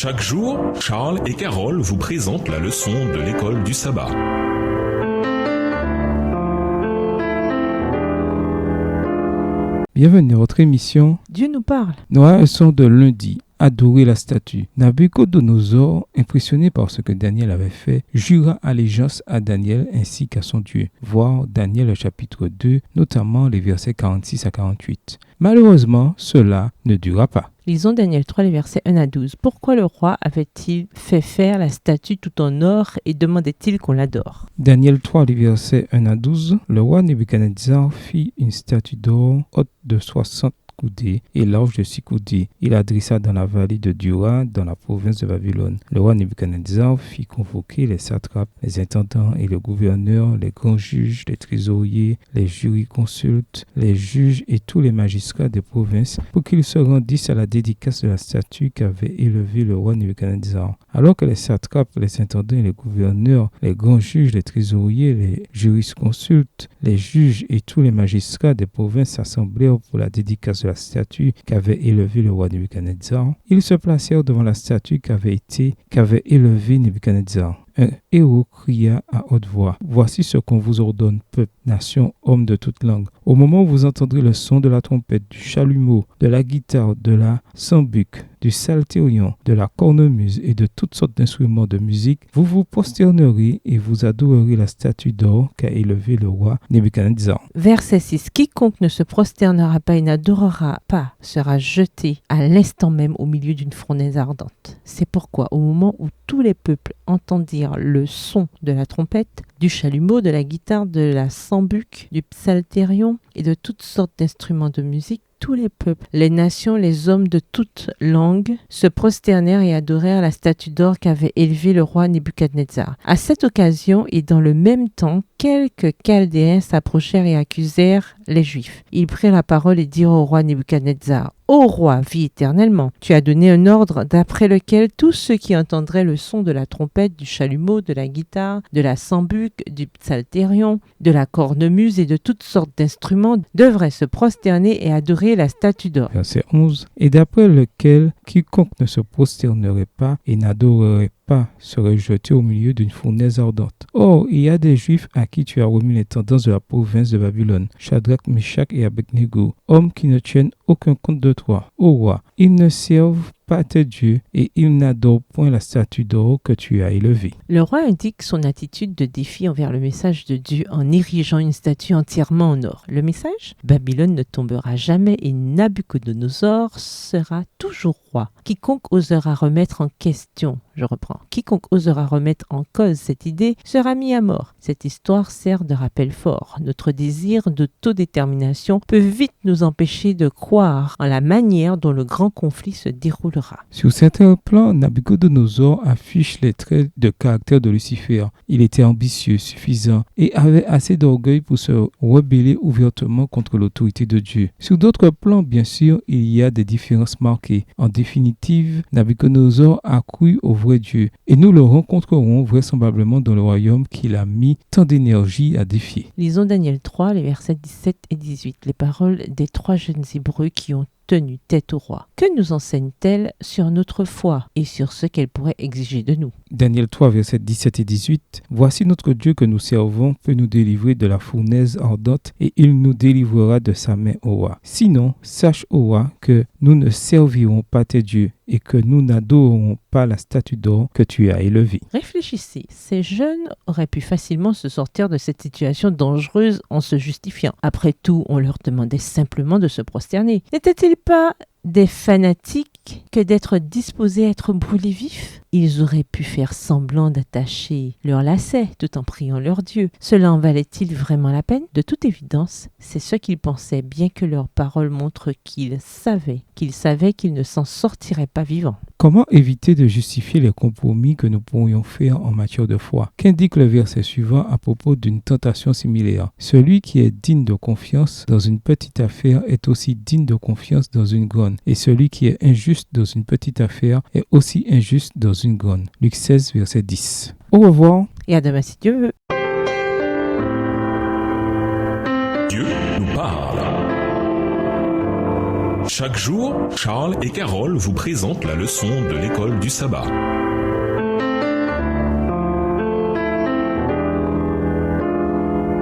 Chaque jour, Charles et Carole vous présentent la leçon de l'école du sabbat. Bienvenue à votre émission Dieu nous parle. Noël leçon de lundi. Adorer la statue. Nabuchodonosor, impressionné par ce que Daniel avait fait, jura allégeance à Daniel ainsi qu'à son Dieu. Voir Daniel chapitre 2, notamment les versets 46 à 48. Malheureusement, cela ne dura pas. Lisons Daniel 3, les versets 1 à 12. Pourquoi le roi avait-il fait faire la statue tout en or et demandait-il qu'on l'adore? Daniel 3, les versets 1 à 12. Le roi Nebuchadnezzar fit une statue d'or haute de 60 coudées et large de 6 coudées. Il la dressa dans la vallée de Dura, dans la province de Babylone. Le roi Nebuchadnezzar fit convoquer les satrapes, les intendants et le gouverneur, les grands juges, les trésoriers, les jurisconsultes, les juges et tous les magistrats des provinces pour qu'ils se rendissent à la dédicace de la statue qu'avait élevée le roi Nebuchadnezzar. Alors que les satrapes, les intendants et les gouverneurs, les grands juges, les trésoriers, les jurisconsultes, les juges et tous les magistrats des provinces s'assemblèrent pour la dédicace de la statue qu'avait élevée le roi Nebuchadnezzar, ils se placèrent devant la statue qu'avait élevée Nebuchadnezzar. Un héros cria à haute voix: « Voici ce qu'on vous ordonne, peuple, nation, hommes de toute langue. Au moment où vous entendrez le son de la trompette, du chalumeau, de la guitare, de la sambuc, du psalterion, de la cornemuse et de toutes sortes d'instruments de musique, vous vous prosternerez et vous adorerez la statue d'or qu'a élevée le roi Nebuchadnezzar. » Verset 6. Quiconque ne se prosternera pas et n'adorera pas sera jeté à l'instant même au milieu d'une fournaise ardente. C'est pourquoi, au moment où tous les peuples entendirent le son de la trompette, du chalumeau, de la guitare, de la sambuc, du psalterion et de toutes sortes d'instruments de musique, tous les peuples, les nations, les hommes de toute langue se prosternèrent et adorèrent la statue d'or qu'avait élevée le roi Nebuchadnezzar. À cette occasion et dans le même temps, quelques Chaldéens s'approchèrent et accusèrent les Juifs. Ils prirent la parole et dirent au roi Nebuchadnezzar: « Ô roi, vis éternellement. Tu as donné un ordre d'après lequel tous ceux qui entendraient le son de la trompette, du chalumeau, de la guitare, de la sambuc, du psalterion, de la cornemuse et de toutes sortes d'instruments devraient se prosterner et adorer la statue d'or. » Verset 11. Et d'après lequel quiconque ne se prosternerait pas et n'adorerait pas serait jeté au milieu d'une fournaise ardente. Or, il y a des Juifs à qui tu as remis les tendances de la province de Babylone, Shadrach, Meshach et Abednego, hommes qui ne tiennent aucun compte de toi. Ô roi, ils ne servent pas tes dieux et ils n'adorent point la statue d'or que tu as élevée. Le roi indique son attitude de défi envers le message de Dieu en érigeant une statue entièrement en or. Le message: Babylone ne tombera jamais et Nabuchodonosor sera toujours roi. Quiconque osera remettre en question, quiconque osera remettre en cause cette idée sera mis à mort. Cette histoire sert de rappel fort. Notre désir d'autodétermination peut vite nous empêcher de croire en la manière dont le grand conflit se déroulera. Sur certains plans, Nabuchodonosor affiche les traits de caractère de Lucifer. Il était ambitieux, suffisant et avait assez d'orgueil pour se rebeller ouvertement contre l'autorité de Dieu. Sur d'autres plans, bien sûr, il y a des différences marquées. En définitive, Nabuchodonosor a cru au vrai Dieu et nous le rencontrerons vraisemblablement dans le royaume qu'il a mis tant d'énergie à défier. Lisons Daniel 3, les versets 17 et 18, les paroles des 3 jeunes Hébreux qui ont tenu tête au roi. Que nous enseigne-t-elle sur notre foi et sur ce qu'elle pourrait exiger de nous? Daniel 3, versets 17 et 18. Voici notre Dieu que nous servons peut nous délivrer de la fournaise ardente et il nous délivrera de sa main au roi. Sinon, sache au roi que nous ne servirons pas tes dieux et que nous n'adorerons pas la statue d'or que tu as élevée. Réfléchissez, ces jeunes auraient pu facilement se sortir de cette situation dangereuse en se justifiant. Après tout, on leur demandait simplement de se prosterner. N'était-il pas des fanatiques que d'être disposés à être brûlés vifs? Ils auraient pu faire semblant d'attacher leurs lacets tout en priant leur Dieu. Cela en valait-il vraiment la peine? De toute évidence, c'est ce qu'ils pensaient, bien que leurs paroles montrent qu'ils savaient qu'ils ne s'en sortiraient pas vivants. Comment éviter de justifier les compromis que nous pourrions faire en matière de foi? Qu'indique le verset suivant à propos d'une tentation similaire? Celui qui est digne de confiance dans une petite affaire est aussi digne de confiance dans une grande. Et celui qui est injuste dans une petite affaire est aussi injuste dans une grande. Luc 16, verset 10. Au revoir. Et à demain si Dieu veut. Dieu nous parle. Chaque jour, Charles et Carole vous présentent la leçon de l'école du sabbat.